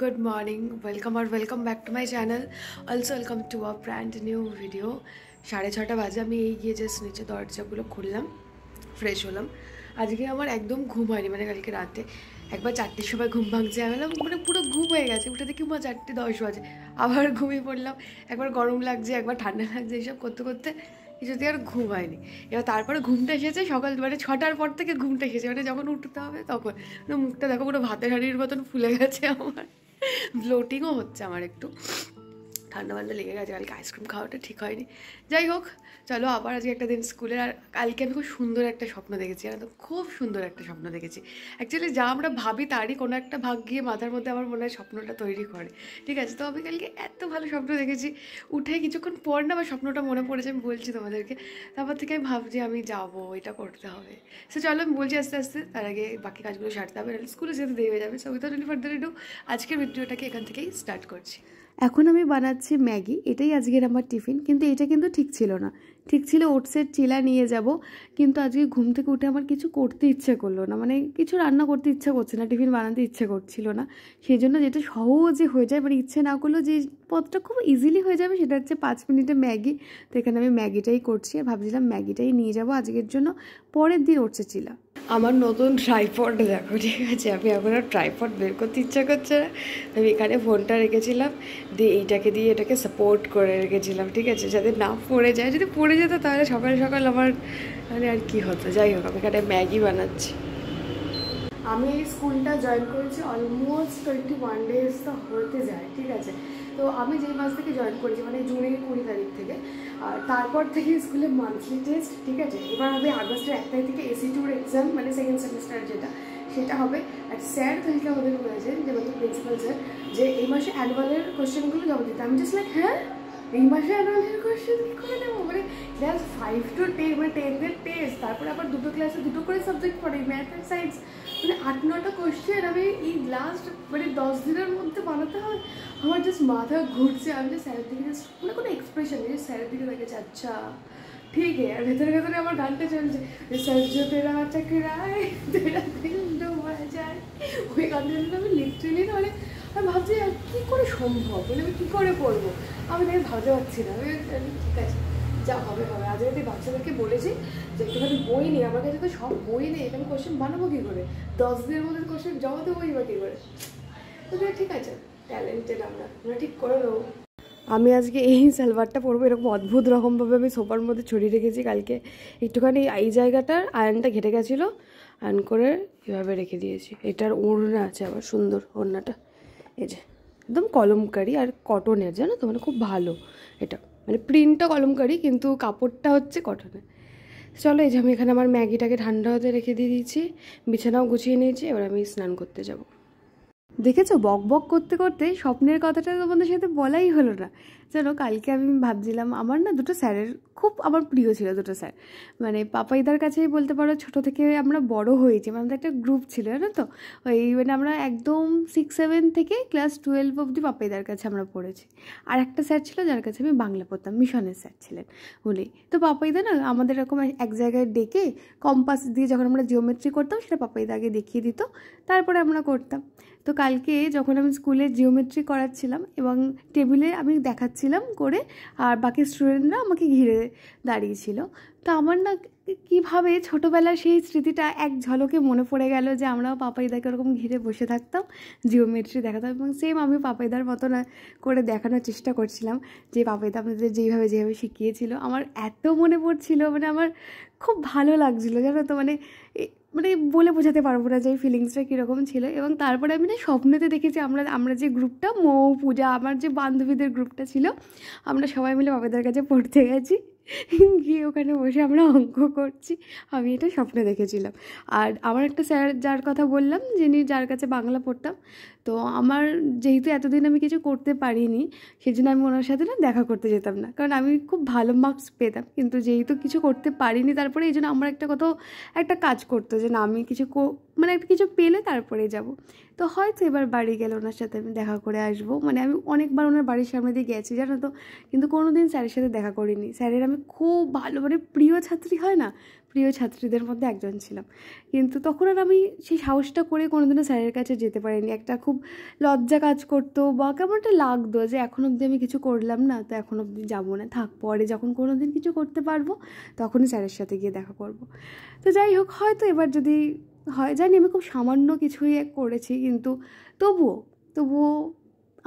Good morning, welcome or welcome back to my channel. Also welcome to a brand new video. 6:30 বাজে আমি এই গিয়ে just নিচে দরজাগুলো খুললাম, ফ্রেশ হলাম। আজকে আমার একদম ঘুম হয়নি, মানে কালকে রাতে একবার 4টের সময় ঘুম ভাঙছে, আমি মানে পুরো ঘুম হয়ে গেছে। উঠে দেখি 4:10 বাজে, আবার ঘুমিয়ে পড়লাম। একবার গরম লাগছে, একবার ঠান্ডা লাগছে, এইসব করতে করতে কিছুতেই আর ঘুম হয়নি। এবার তারপরে ঘুমটা এসেছে সকাল, মানে 6টার পর থেকে ঘুমটা এসেছে, মানে যখন উঠতে হবে তখন। মুখটা দেখো পুরো ভাতের হাঁড়ির মতন ফুলে গেছে আমার, ব্লোটিংও হচ্ছে আমার, একটু ঠান্ডা ঠান্ডা লেগে গেছে। কালকে আইসক্রিম খাওয়াটা ঠিক হয়নি। যাই হোক, চলো আবার আজকে একটা দিন স্কুলের। আর কালকে আমি খুব সুন্দর একটা স্বপ্ন দেখেছি, আর খুব সুন্দর একটা স্বপ্ন দেখেছি। অ্যাকচুয়ালি যা আমরা ভাবি তারই কোনো একটা ভাগ গিয়ে মাথার মধ্যে আমার মনে হয় স্বপ্নটা তৈরি করে, ঠিক আছে? তো আমি কালকে এত ভালো স্বপ্ন দেখেছি, উঠে কিছুক্ষণ পর না আমার স্বপ্নটা মনে পড়েছে, আমি বলছি তোমাদেরকে। তারপর থেকে আমি ভাবছি আমি যাবো, এটা করতে হবে। সো চলো আমি বলছি আস্তে আস্তে, তার আগে বাকি কাজগুলো সারতে হবে, স্কুলে যেতে দেরি হয়ে যাবে। So without any further edu আজকের ভিডিওটাকে এখান থেকেই স্টার্ট করছি। এখন আমি বানাচ্ছি ম্যাগি, এটাই আজকের আমার টিফিন। কিন্তু এটা কিন্তু ঠিক ছিল না, ঠিক ছিল ওটসের চিলা নিয়ে যাব। কিন্তু আজকে ঘুম থেকে উঠে আমার কিছু করতে ইচ্ছে করলো না, মানে কিছু রান্না করতে ইচ্ছা করছে না, টিফিন বানাতে ইচ্ছে করছিল না। সেই জন্য যেটা সহজে হয়ে যায়, মানে ইচ্ছে না করলেও যে পথটা খুব ইজিলি হয়ে যাবে, সেটা হচ্ছে 5 মিনিটে ম্যাগি। তো এখানে আমি ম্যাগিটাই করছি, আর ভাবছিলাম ম্যাগিটাই নিয়ে যাব আজকের জন্য, পরের দিন ওটসের চিলা। আমার নতুন ট্রাইপড দেখো, ঠিক আছে? আমি এখন আর ট্রাইপড বের করতে ইচ্ছা করছে না। আমি এখানে ফোনটা রেখেছিলাম, দিয়ে এইটাকে দিয়ে এটাকে সাপোর্ট করে রেখেছিলাম, ঠিক আছে? যাতে না পড়ে যায়। যদি পড়ে যেত তাহলে সকাল সকাল আমার মানে আর কি হতো। যাই হোক, আমি এখানে ম্যাগি বানাচ্ছি। আমি এই স্কুলটা জয়েন করেছি অলমোস্ট 21 ডেজ তো হতে যায়, ঠিক আছে? তো আমি যেই মাস থেকে জয়েন করেছি, মানে জুনের 20 তারিখ থেকে, আর তারপর থেকে স্কুলে মান্থলি টেস্ট, ঠিক আছে? এবার হবে আগস্টের 1 তারিখ থেকে AC2 এক্সাম, মানে সেকেন্ড সেমিস্টার যেটা, সেটা হবে। আর স্যার তাহলে আমাদের বলেছেন, যে আমাদের প্রিন্সিপাল স্যার, যে এই মাসে অ্যানুয়ালের কোশ্চেনগুলো জমা দিতে। আমি জাস্ট লাইক, হ্যাঁ এই মাসে অ্যানুয়ালের কোশ্চেন কী করে নেবো? মানে ক্লাস 5 to 10, মানে 10দের টেস্ট, তারপরে আবার দুটো ক্লাসে দুটো করে সাবজেক্ট পড়ে, ম্যাথ আর সায়েন্স, মানে 8-9টা কোশ্চেন আমি এই লাস্ট মানে 10 দিনের মধ্যে বানাতে হয়। আমার জাস্ট মাথা ঘুরছে। আমি যে স্যারের দিকে জাস্ট, মানে কোনো এক্সপ্রেশন নেই, স্যারের দিকে দেখেছি, আচ্ছা ঠিক আছে। আর ভেতরে ভেতরে আমার গানটা চলছে, সরজো তেরা চকরায় তেরা দিল ডোবা যায়, ওই গানটা আমি লিটারেলি না, মানে আমি ভাবছি কী করে সম্ভব, মানে আমি কী করে করবো, আমি তাকে ভাবতে পারছি না। আমি ঠিক আছে, যা হবে হবে। আজ যদি বাচ্চাদেরকে বলেছি যে একটুখানি বই নিয়ে, আমার কাছে তো সব বই নেই, আমি কোশ্চেন বানাবো কী করে? 10 দিনের মধ্যে কোশ্চেন জমা দেবোই বা কী করে? তো ঠিক আছে, ট্যালেন্টেড আমরা ঠিক করে দেবো। আমি আজকে এই সালোয়ারটা পরবো, এরকম অদ্ভুত রকমভাবে আমি সোফার মধ্যে ছড়িয়ে রেখেছি। কালকে একটুখানি এই জায়গাটার আয়রনটা ঘেটে গেছিলো, আয়রন করে এভাবে রেখে দিয়েছি। এটার ওড়না আছে আবার, সুন্দর ওড়নাটা, এই যে একদম কলমকারি আর কটনের, জানো তো, মানে খুব ভালো এটা, মানে প্রিন্টটা কলমকারি কিন্তু কাপড়টা হচ্ছে কটনের। চলো, এই যে আমি এখানে আমার ম্যাগিটাকে ঠান্ডা হতে রেখে দিয়ে দিয়েছি, বিছানাও গুছিয়ে নিয়েছি। এবার আমি স্নান করতে যাব। দেখেছো, বক বক করতে করতে স্বপ্নের কথাটা তোমাদের সাথে বলাই হলো না। জানো, কালকে আমি ভাবছিলাম, আমার না দুটো স্যারের খুব আমার প্রিয় ছিল, দুটো স্যার, মানে পাপাইদার কাছেই বলতে পারো, ছোটো থেকে আমরা বড় হয়েছি। মানে আমাদের একটা গ্রুপ ছিল, জানো তো, ওই মানে আমরা একদম 6-7 থেকে ক্লাস 12 অবধি পাপাইদার কাছে আমরা পড়েছি। আর একটা স্যার ছিল যার কাছে আমি বাংলা পড়তাম, মিশনের স্যার ছিলেন উনি। তো পাপাইদা না আমাদের এরকম এক জায়গায় ডেকে কম্পাস দিয়ে যখন আমরা জিওমেট্রি করতাম, সেটা পাপাইদা আগে দেখিয়ে দিত, তারপরে আমরা করতাম। তো কালকে যখন আমি স্কুলে জিওমেট্রি করাচ্ছিলাম এবং টেবিলে আমি দেখাচ্ছিলাম করে, আর বাকি স্টুডেন্টরা আমাকে ঘিরে দাঁড়িয়েছিল, তো আমার না কীভাবে ছোটোবেলার সেই স্মৃতিটা এক ঝলকে মনে পড়ে গেল, যে আমরাও পাপাইদাকে ওরকম ঘিরে বসে থাকতাম, জিওমেট্রি দেখাতাম, এবং সেম আমি পাপাইদার মতো না করে দেখানোর চেষ্টা করছিলাম, যে পাপাইদা আপনাদের যেভাবে শিখিয়েছিল। আমার এত মনে পড়ছিল, মানে আমার খুব ভালো লাগছিলো, জানো তো, মানে মানে বলে বোঝাতে পারবো না যে এই ফিলিংসটা কীরকম ছিল। এবং তারপরে আমি না স্বপ্নেতে দেখেছি আমরা যে গ্রুপটা, মৌ, পূজা, আমার যে বান্ধবীদের গ্রুপটা ছিল, আমরা সবাই মিলে বাবাদের কাছে পড়তে গেছি, গিয়ে ওখানে বসে আমরা অঙ্ক করছি। আমি এটা স্বপ্নে দেখেছিলাম। আর আমার একটা স্যার, যার কথা বললাম, যার কাছে বাংলা পড়তাম, তো আমার যেহেতু এতদিন আমি কিছু করতে পারিনি, সেই জন্য আমি ওনার সাথে না দেখা করতে যেতাম না, কারণ আমি খুব ভালো মার্কস পেতাম। কিন্তু যেহেতু কিছু করতে পারিনি, তারপরে এই জন্য আমার একটা কাজ করতো, যে না আমি কিছু মানে একটা কিছু পেলে তারপরে যাব। তো হয়তো এবার বাড়ি গেলে ওনার সাথে আমি দেখা করে আসবো। মানে আমি অনেকবার ওনার বাড়ির সামনে দিয়ে গেছি জানো তো, কিন্তু কোনো দিন স্যারের সাথে দেখা করিনি। স্যারের আমি খুব ভালো মানে প্রিয় ছাত্রী হয় না, প্রিয় ছাত্রীদের মধ্যে একজন ছিলাম, কিন্তু তখন আর আমি সেই সাহসটা করে কোনোদিনও স্যারের কাছে যেতে পারিনি। একটা খুব লজ্জা কাজ করতো বা কেমন একটা লাগতো যে এখন অবধি আমি কিছু করলাম না, তো এখন অবধি যাবো না, থাক পরে যখন কোনো দিন কিছু করতে পারবো তখনই স্যারের সাথে গিয়ে দেখা করব। তো যাই হোক, হয়তো এবার যদি হয়, জানি আমি খুব সামান্য কিছুই করেছি, কিন্তু তবুও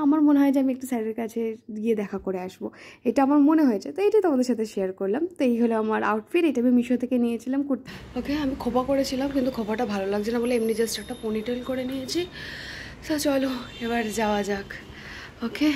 আমার মনে হয় যে আমি একটু স্যারের কাছে গিয়ে দেখা করে আসবো, এটা আমার মনে হয়েছে। তো এইটাই তোমাদের সাথে শেয়ার করলাম। তো এই হলো আমার আউটফিট, এটা আমি মিশো থেকে নিয়েছিলাম কুর্তি। ওকে, আমি খোপা করেছিলাম কিন্তু খোপাটা ভালো লাগছে না বলে এমনি জাস্ট একটা পনিটেল করে নিয়েছি। তো চলো এবার যাওয়া যাক। ওকে,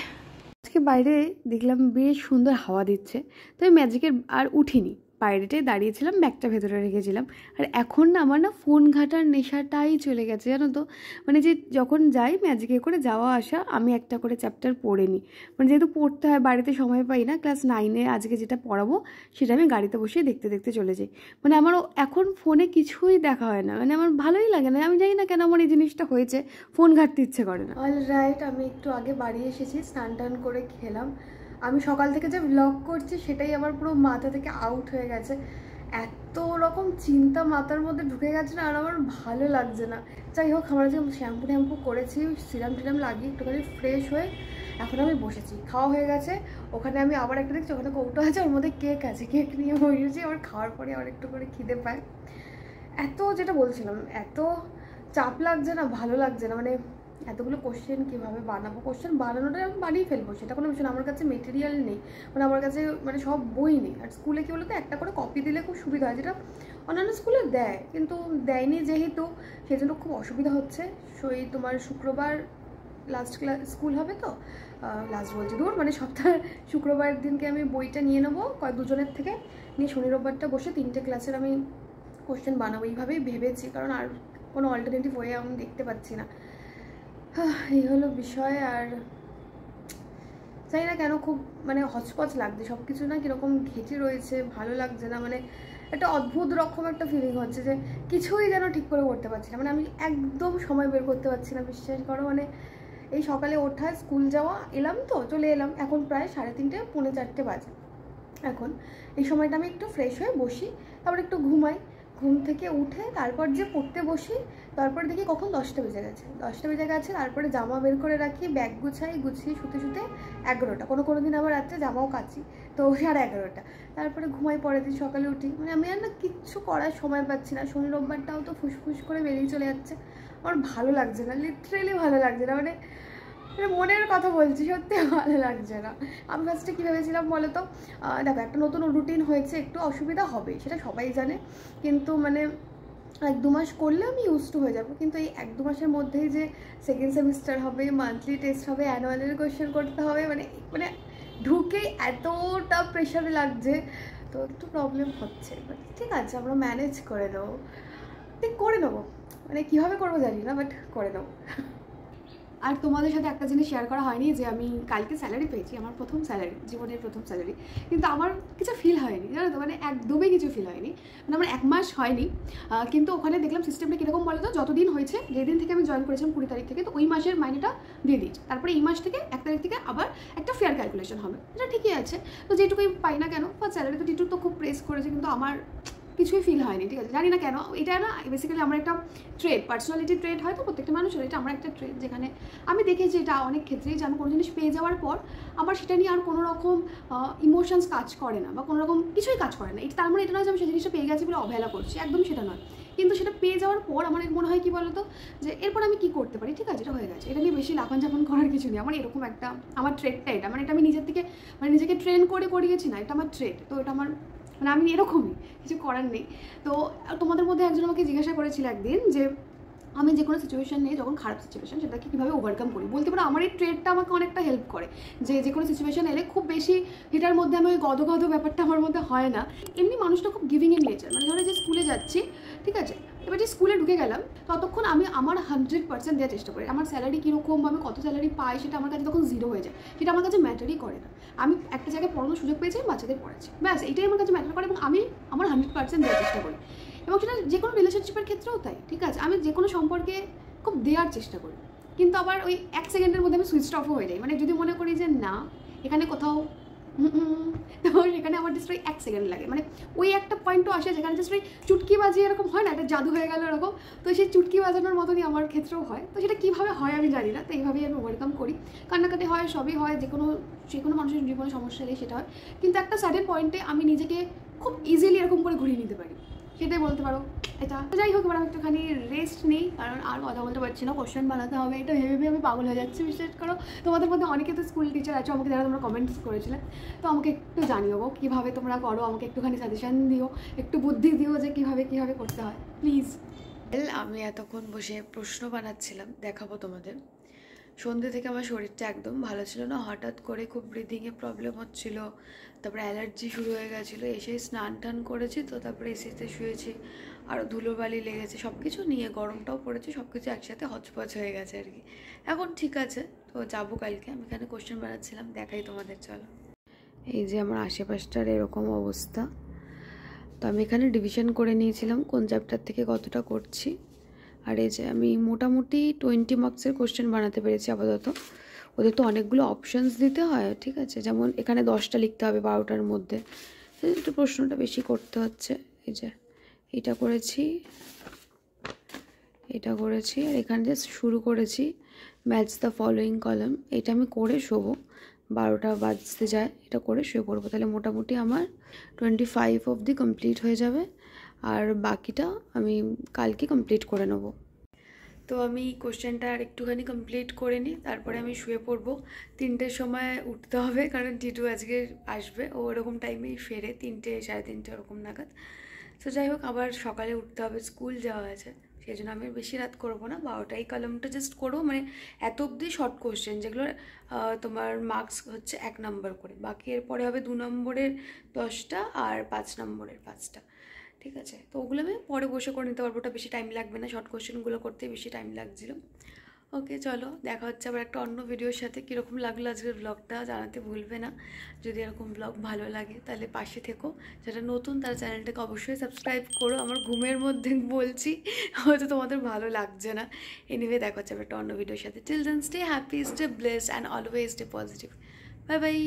আজকে বাইরে দেখলাম বেশ সুন্দর হাওয়া দিচ্ছে, তো আমি ম্যাজিকের আর উঠিনি, বাইরেটাই দাঁড়িয়েছিলাম, ব্যাগটা ভেতরে রেখেছিলাম। আর এখন না আমার না ফোন ঘাটার নেশাটাই চলে গেছে জানো তো। মানে যে যখন যাই ম্যাজিকে করে যাওয়া আসা, আমি একটা করে চ্যাপ্টার পড়ে নিই। মানে যেহেতু পড়তে হয়, বাড়িতে সময় পাই না, ক্লাস 9-এ আজকে যেটা পড়াবো সেটা আমি গাড়িতে বসে দেখতে দেখতে চলে যাই। মানে আমার এখন ফোনে কিছুই দেখা হয় না, মানে আমার ভালোই লাগে না। আমি জানি না কেন আমার এই জিনিসটা হয়েছে, ফোন ঘাটতে ইচ্ছে করে না। অলরাইট, আমি একটু আগে বাড়ি এসেছি, স্নান টান করে খেলাম। আমি সকাল থেকে যে ব্লগ করছি সেটাই আমার পুরো মাথা থেকে আউট হয়ে গেছে। এত রকম চিন্তা মাথার মধ্যে ঢুকে গেছে না, আর আমার ভালো লাগছে না। যাই হোক, আমরা যে শ্যাম্পু করেছি, সিরাম টিরাম লাগিয়ে একটুখানি ফ্রেশ হয়ে এখন আমি বসেছি, খাওয়া হয়ে গেছে। ওখানে আমি আবার একটা দেখছি, ওখানে কৌটো আছে, ওর মধ্যে কেক আছে, কেক নিয়ে বসেছি। আবার খাওয়ার পরে আবার একটু করে খিদে পায়। এত যেটা বলছিলাম, এত চাপ লাগছে না, ভালো লাগছে না। মানে এতগুলো কোশ্চেন কীভাবে বানাবো, কোশ্চেন বানানোটা আমি বানিয়ে ফেলবো, সেটা কোনো বিষয় না। আমার কাছে মেটেরিয়াল নেই, মানে আমার কাছে মানে সব বই নেই। আর স্কুলে কী বলতো, একটা করে কপি দিলে খুব সুবিধা হয়, যেটা অন্যান্য স্কুলে দেয়, কিন্তু দেয়নি যেহেতু, সেই জন্য খুব অসুবিধা হচ্ছে। সেই তোমার শুক্রবার লাস্ট ক্লাস স্কুল হবে, তো লাস্ট বলছি দূর, মানে সপ্তাহে শুক্রবার দিনকে আমি বইটা নিয়ে নেবো দুজনের থেকে, নিয়ে শনি রোববারটা বসে 3টে ক্লাসের আমি কোশ্চেন বানাবো, এইভাবেই ভেবেছি। কারণ আর কোনো অল্টারনেটিভ ওয়ে আমি দেখতে পাচ্ছি না। এই হলো বিষয়। আর জানি না কেন খুব মানে হচপচ লাগছে সব কিছু, না কীরকম ঘেঁটে রয়েছে, ভালো লাগছে না। মানে একটা অদ্ভুত রকম একটা ফিলিং হচ্ছে যে কিছুই যেন ঠিক করে করতে পারছি না। মানে আমি একদম সময় বের করতে পারছি না, বিশ্বাস করো। মানে এই সকালে ওঠা, স্কুল যাওয়া, এলাম তো চলে এলাম, এখন প্রায় 3:30 পৌনে 4টে বাজে। এখন এই সময়টা আমি একটু ফ্রেশ হয়ে বসি, তারপর একটু ঘুমাই। ঘুম থেকে উঠে তারপর যে পড়তে বসি, তারপর দেখি কখন 10টা বেজে গেছে। তারপরে জামা বের করে রাখি, ব্যাগ গুছিয়ে শুতে 11টা, কোনো দিন আবার রাত্রে জামাও কাচি, তো 11:30। তারপরে ঘুমাই, পরের দিন সকালে উঠি। মানে আমি আর না কিচ্ছু করার সময় পাচ্ছি না। শনি রোববারটাও তো ফুসফুস করে বেরিয়ে চলে যাচ্ছে। আমার ভালো লাগছে না, লিটারেলি ভালো লাগছে না। মানে মনের কথা বলছি, সত্যি ভালো লাগছে না। আমি ফার্স্টে কী ভেবেছিলাম বলো তো, দেখো একটা নতুন রুটিন হয়েছে, একটু অসুবিধা হবে সেটা সবাই জানে, কিন্তু মানে 1-2 মাস করলে আমি ইউজড হয়ে যাব। কিন্তু এই 1-2 মাসের মধ্যেই যে সেকেন্ড সেমিস্টার হবে, মান্থলি টেস্ট হবে, অ্যানুয়ালের কোয়েশ্চেন করতে হবে, মানে ঢুকেই এতটা প্রেশারে লাগছে, তো একটু প্রবলেম হচ্ছে। বাট ঠিক আছে, আমরা ম্যানেজ করে নেবো, মানে কীভাবে করবো জানি না, বাট করে নেবো। আর তোমাদের সাথে একটা জিনিস শেয়ার করা হয়নি যে আমি কালকে স্যালারি পেয়েছি, আমার প্রথম স্যালারি, জীবনের প্রথম স্যালারি। কিন্তু আমার কিছু ফিল হয়নি জানো তো, মানে একদমই কিছু ফিল হয়নি। মানে আমার 1 মাস হয়নি, কিন্তু ওখানে দেখলাম সিস্টেমটা কীরকম বলো তো, যতদিন হয়েছে, যেদিন থেকে আমি জয়েন করেছিলাম 20 তারিখ থেকে, তো ওই মাসের মাইনেটা দিয়ে দিয়েছে। তারপরে এই মাস থেকে 1 তারিখ থেকে আবার একটা ফেয়ার ক্যালকুলেশন হবে, এটা ঠিকই আছে। তো যেটুকুই পাই না কেন, বা স্যালারি তো টিটু তো খুব প্রেস করেছে, কিন্তু আমার কিছুই ফিল হয়নি। ঠিক আছে, জানি না কেন। এটা না বেসিক্যালি আমার একটা ট্রেড, পার্সোনালিটি ট্রেড হয় তো প্রত্যেকটা মানুষের, এটা আমার একটা ট্রেড, যেখানে আমি দেখেছি এটা অনেক ক্ষেত্রেই, যে আমি কোনো জিনিস পেয়ে যাওয়ার পর আমার সেটা নিয়ে আর কোনো রকম ইমোশনস কাজ করে না, বা কোনো রকম কিছুই কাজ করে না। এটা তার মানে এটা নয় যে আমি সেই জিনিসটা পেয়ে গেছি বলে অবহেলা করছি, একদম সেটা নয়। কিন্তু সেটা পেয়ে যাওয়ার পর আমার মনে হয় কি বলতো, যে এরপর আমি কী করতে পারি, ঠিক আছে এটা হয়ে গেছে, এটা নিয়ে বেশি লাফানঝাপান করার কিছু নেই। আমার এরকম একটা আমার ট্রেডটা এটা, মানে এটা আমি নিজের থেকে মানে নিজেকে ট্রেন করে করিয়েছি না, এটা আমার ট্রেড। তো এটা আমার মানে আমি এরকমই, কিছু করার নেই। তো তোমাদের মধ্যে একজন আমাকে জিজ্ঞাসা করেছিল একদিন যে আমি যে কোনো সিচুয়েশন নিয়ে, যখন খারাপ সিচুয়েশন, সেটাকে কীভাবে ওভারকাম করি। বলতে পারো আমার এই ট্রেডটা আমাকে অনেকটা হেল্প করে, যে কোনো সিচুয়েশন এলে খুব বেশি এটার মধ্যে আমি ওই গদ ব্যাপারটা আমার মধ্যে হয় না। এমনি মানুষটা খুব গিভিং ইন নেচার। মানে ধরো যে স্কুলে যাচ্ছি, ঠিক আছে, এবার যে স্কুলে ঢুকে গেলাম, ততক্ষণ আমি আমার 100% দেওয়ার চেষ্টা করি। আমার স্যালারি কীরকম, আমি কত স্যালারি পাই, সেটা আমার কাছে তখন 0 হয়ে যায়, সেটা আমার কাছে ম্যাটারই করে না। আমি একটা জায়গায় পড়ানোর সুযোগ পেয়েছি, বাচ্চাদের পড়াচ্ছি, ব্যাস এটাই আমার কাছে ম্যাটার করে, এবং আমি আমার 100% দেওয়ার চেষ্টা করি। এবং সেটা যে কোনো রিলেশনশিপের ক্ষেত্রেও তাই, ঠিক আছে? আমি যে কোনো সম্পর্কে খুব দেওয়ার চেষ্টা করি, কিন্তু আবার ওই 1 সেকেন্ডের মধ্যে আমি সুইচ অফও হয়ে যাই। মানে যদি মনে করি যে না এখানে কোথাও তো সেখানে আমার জাস্ট ওই 1 সেকেন্ড লাগে, মানে ওই একটা পয়েন্টও আসে যেখানে জাস্ট ওই চুটকি বাজিয়ে এরকম হয় না, একটা জাদু হয়ে গেল এরকম। তো সেই চুটকি বাজানোর মতনই আমার ক্ষেত্রেও হয়। তো সেটা কীভাবে হয় আমি জানি না, তো এইভাবেই আমি ওভারকাম করি। কান্নাকাটি হয়, সবই হয়, যে কোনো মানুষের জীবনে সমস্যা এলে সেটা হয়, কিন্তু একটা সার্টেন পয়েন্টে আমি নিজেকে খুব ইজিলি এরকম করে ঘুরিয়ে নিতে পারি, সেটাই বলতে পারো এটা। যাই হোক, এবার আমি একটুখানি রেস্ট নেই, কারণ আর কথা বলতে পারছি না, কোশ্চেন বানাতে হবে, এটা ভেবে আমি পাগল হয়ে যাচ্ছি। বিশ্বাস করো, তোমাদের মধ্যে অনেকে তো স্কুল টিচার আছো, আমাকে যারা তোমরা কমেন্টস করেছিলে, তো আমাকে একটু জানিও কীভাবে তোমরা করো, আমাকে একটুখানি সাজেশন দিও, একটু বুদ্ধি দিও যে কীভাবে করতে হয় প্লিজ। আমি এতক্ষণ বসে প্রশ্ন বানাচ্ছিলাম, দেখাবো তোমাদের। সন্ধ্যে থেকে আমার শরীরটা একদম ভালো ছিল না, হঠাৎ করে খুব ব্রিদিংয়ে প্রবলেম হচ্ছিল, তারপরে অ্যালার্জি শুরু হয়ে গেছিলো, এসে স্নান টান করেছি, তো তারপরে এসিতে শুয়েছি, আরও ধুলোবালি লেগেছে, সব কিছু নিয়ে গরমটাও পড়েছে, সব কিছু একসাথে হচপচ হয়ে গেছে আর কি। এখন ঠিক আছে, তো যাবো কালকে। আমি এখানে কোশ্চেন বানাচ্ছিলাম, দেখাই তোমাদের, চলো। এই যে আমার আশেপাশটার এরকম অবস্থা। তো আমি এখানে ডিভিশন করে নিয়েছিলাম কোন চ্যাপ্টার থেকে কতটা করছি। আর এই যে আমি মোটামুটি 20 মার্কসের কোশ্চেন বানাতে পেরেছি আপাতত। ওদের তো অনেকগুলো অপশানস দিতে হয়, ঠিক আছে? যেমন এখানে 10টা লিখতে হবে 12টার মধ্যে, একটু প্রশ্নটা বেশি করতে হচ্ছে। এই যে এটা করেছি, আর এখানে জাস্ট শুরু করেছি ম্যাচ দ্য ফলোয়িং কলাম। এটা আমি করে শোবো, 12টা বাজতে যায়, এটা করে শুয়ে পড়বো। তাহলে মোটামুটি আমার 25 অবধি কমপ্লিট হয়ে যাবে, আর বাকিটা আমি কালকে কমপ্লিট করে নেব। তো আমি কোশ্চেনটা আর একটুখানি কমপ্লিট করে নিই, তারপরে আমি শুয়ে পড়বো। 3টের সময় উঠতে হবে, কারণ টিটু আজকে আসবে, ও ওরকম টাইমেই ফেরে, 3টে 3:30 ওরকম নাগাদ। তো যাই হোক, আবার সকালে উঠতে হবে, স্কুল যাওয়া আছে, সেই জন্য আমি বেশি রাত করবো না, 12টাই কলমটা জাস্ট করবো। মানে এত অবধি শর্ট কোশ্চেন, যেগুলো তোমার মার্কস হচ্ছে 1 নম্বর করে, বাকি এরপরে হবে 2 নম্বরের 10টা আর 5 নম্বরের 5টা, ঠিক আছে? তো ওগুলো আমি পরে বসে করে নিতে পারবো, ওটা বেশি টাইম লাগবে না, শর্ট কোশ্চেনগুলো করতে বেশি টাইম লাগছিলো। ওকে, চলো, দেখা হচ্ছে আবার একটা অন্য ভিডিওর সাথে। কীরকম লাগলো আজকের ব্লগটা জানাতে ভুলবে না। যদি এরকম ব্লগ ভালো লাগে তাহলে পাশে থেকো, যারা নতুন তারা চ্যানেলটাকে অবশ্যই সাবস্ক্রাইব করো। আমার ঘুমের মধ্যে বলছি, হয়তো তোমাদের ভালো লাগছে না। এনিওয়ে, দেখা হচ্ছে আবার একটা অন্য ভিডিওর সাথে। Till then, stay happy, stay blessed and always stay positive. Bye by.